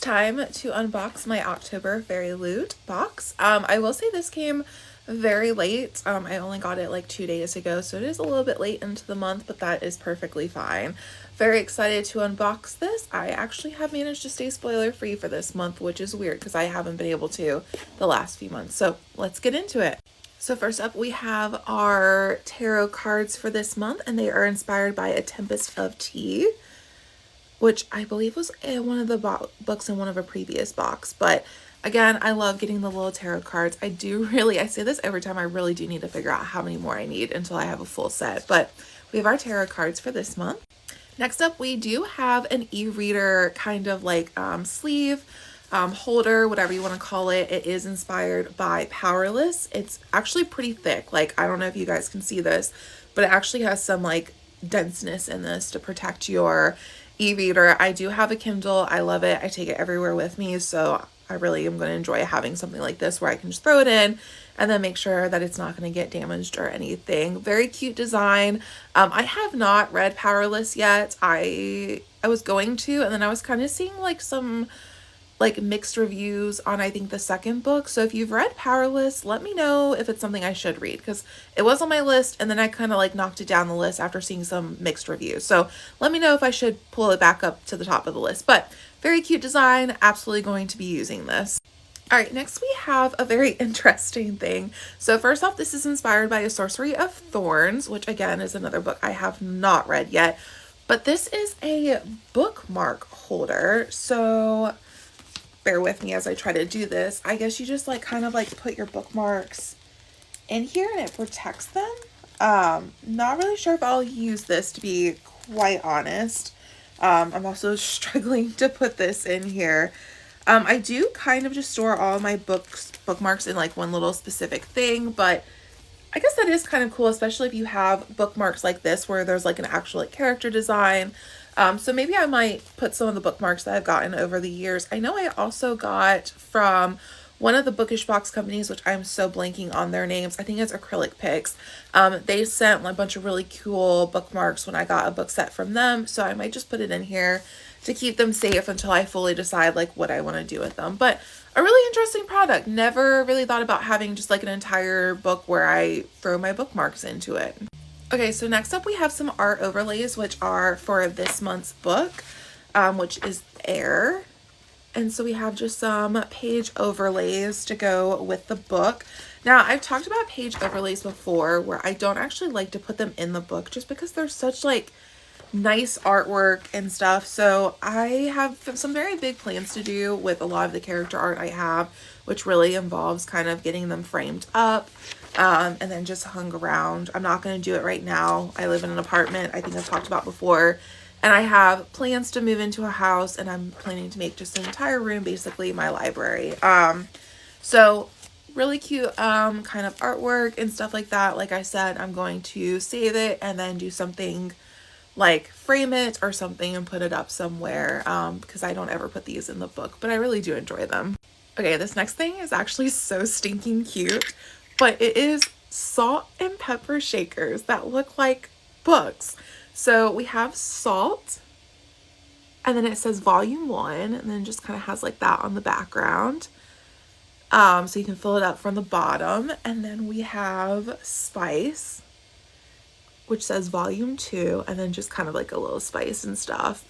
time to unbox my October Fairyloot box. I will say this came very late. I only got it like 2 days ago, so it is a little bit late into the month, but that is perfectly fine. Very excited to unbox this. I actually have managed to stay spoiler free for this month, which is weird because I haven't been able to the last few months. So let's get into it. So first up, we have our tarot cards for this month, and they are inspired by A Tempest of Tea, which I believe was one of the books in one of a previous box. But again, I love getting the little tarot cards. I say this every time, I really do need to figure out how many more I need until I have a full set. But we have our tarot cards for this month. Next up, we do have an e-reader kind of like sleeve, holder, whatever you want to call it. It is inspired by Powerless. It's actually pretty thick. Like, I don't know if you guys can see this, but it actually has some like denseness in this to protect your e-reader. I do have a Kindle. I love it. I take it everywhere with me, so I really am going to enjoy having something like this where I can just throw it in and then make sure that it's not going to get damaged or anything. Very cute design. I have not read Powerless yet. I was going to, and then I was kind of seeing like some like mixed reviews on I think the second book. So if you've read Powerless, let me know if it's something I should read, because it was on my list and then I kind of like knocked it down the list after seeing some mixed reviews. So let me know if I should pull it back up to the top of the list. But very cute design, absolutely going to be using this. All right, next we have a very interesting thing. So first off, this is inspired by A Sorcery of Thorns, which again is another book I have not read yet. But this is a bookmark holder. So bear with me as I try to do this. I guess you just like kind of like put your bookmarks in here and it protects them. Not really sure if I'll use this, to be quite honest. I'm also struggling to put this in here. I do kind of just store all my bookmarks in like one little specific thing, but I guess that is kind of cool, especially if you have bookmarks like this where there's like an actual like character design. So maybe I might put some of the bookmarks that I've gotten over the years. I know I also got from one of the bookish box companies, which I'm so blanking on their names. I think it's Acrylic Picks. They sent a bunch of really cool bookmarks when I got a book set from them. So I might just put it in here to keep them safe until I fully decide like what I want to do with them. But a really interesting product. Never really thought about having just like an entire book where I throw my bookmarks into it. Okay, so next up we have some art overlays, which are for this month's book, which is Air. And so we have just some page overlays to go with the book. Now, I've talked about page overlays before where I don't actually like to put them in the book just because they're such like nice artwork and stuff. So I have some very big plans to do with a lot of the character art I have, which really involves kind of getting them framed up and then just hung around. I'm not going to do it right now. I live in an apartment, I think I've talked about before, and I have plans to move into a house, and I'm planning to make just an entire room basically my library. So really cute kind of artwork and stuff like that. Like I said, I'm going to save it and then do something like frame it or something and put it up somewhere, because I don't ever put these in the book, but I really do enjoy them. Okay, this next thing is actually so stinking cute, but it is salt and pepper shakers that look like books. So we have salt, and then it says volume 1, and then just kind of has like that on the background. So you can fill it up from the bottom. And then we have spice, which says volume 2, and then just kind of like a little spice and stuff.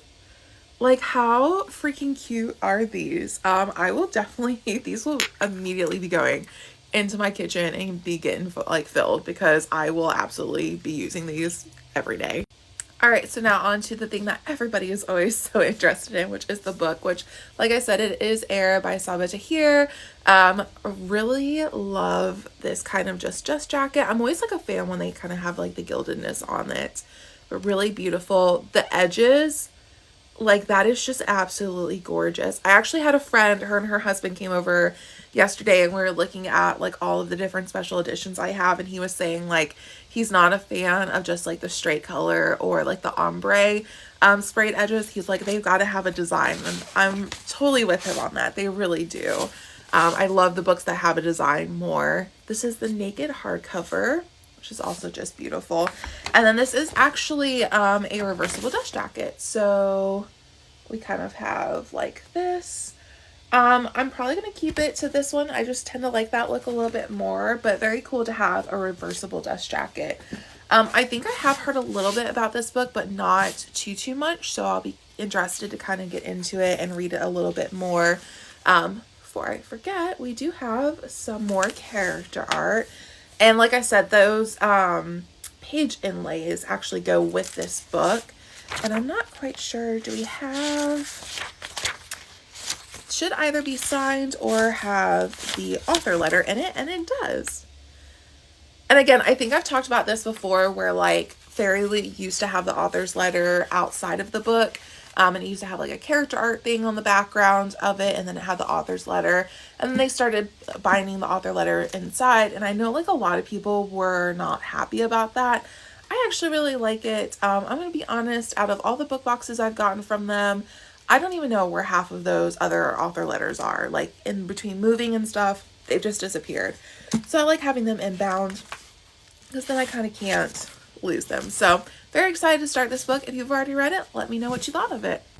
Like, how freaking cute are these? I will definitely, these will immediately be going into my kitchen and be getting like filled, because I will absolutely be using these every day. All right, so now on to the thing that everybody is always so interested in, which is the book, which, like I said, it is Air by Saba Tahir. Really love this kind of just jacket. I'm always like a fan when they kind of have like the gildedness on it, but really beautiful. The edges, like, that is just absolutely gorgeous. I actually had a friend, her and her husband came over yesterday, and we were looking at like all of the different special editions I have, and he was saying like he's not a fan of just like the straight color or like the ombre sprayed edges. He's like, they've got to have a design, and I'm totally with him on that. They really do. I love the books that have a design more. This is the Naked hardcover, which is also just beautiful. And then this is actually a reversible dust jacket. So we kind of have like this. I'm probably going to keep it to this one. I just tend to like that look a little bit more, but very cool to have a reversible dust jacket. I think I have heard a little bit about this book, but not too much. So I'll be interested to kind of get into it and read it a little bit more. Before I forget, we do have some more character art. And like I said, those page inlays actually go with this book. And I'm not quite sure, do we have... should either be signed or have the author letter in it, and it does. And again, I think I've talked about this before where like Fairyloot used to have the author's letter outside of the book. And it used to have like a character art thing on the background of it, and then it had the author's letter. And then they started binding the author letter inside. And I know like a lot of people were not happy about that. I actually really like it. I'm going to be honest, out of all the book boxes I've gotten from them, I don't even know where half of those other author letters are. Like in between moving and stuff, they've just disappeared. So I like having them inbound because then I kind of can't lose them. So very excited to start this book. If you've already read it, let me know what you thought of it.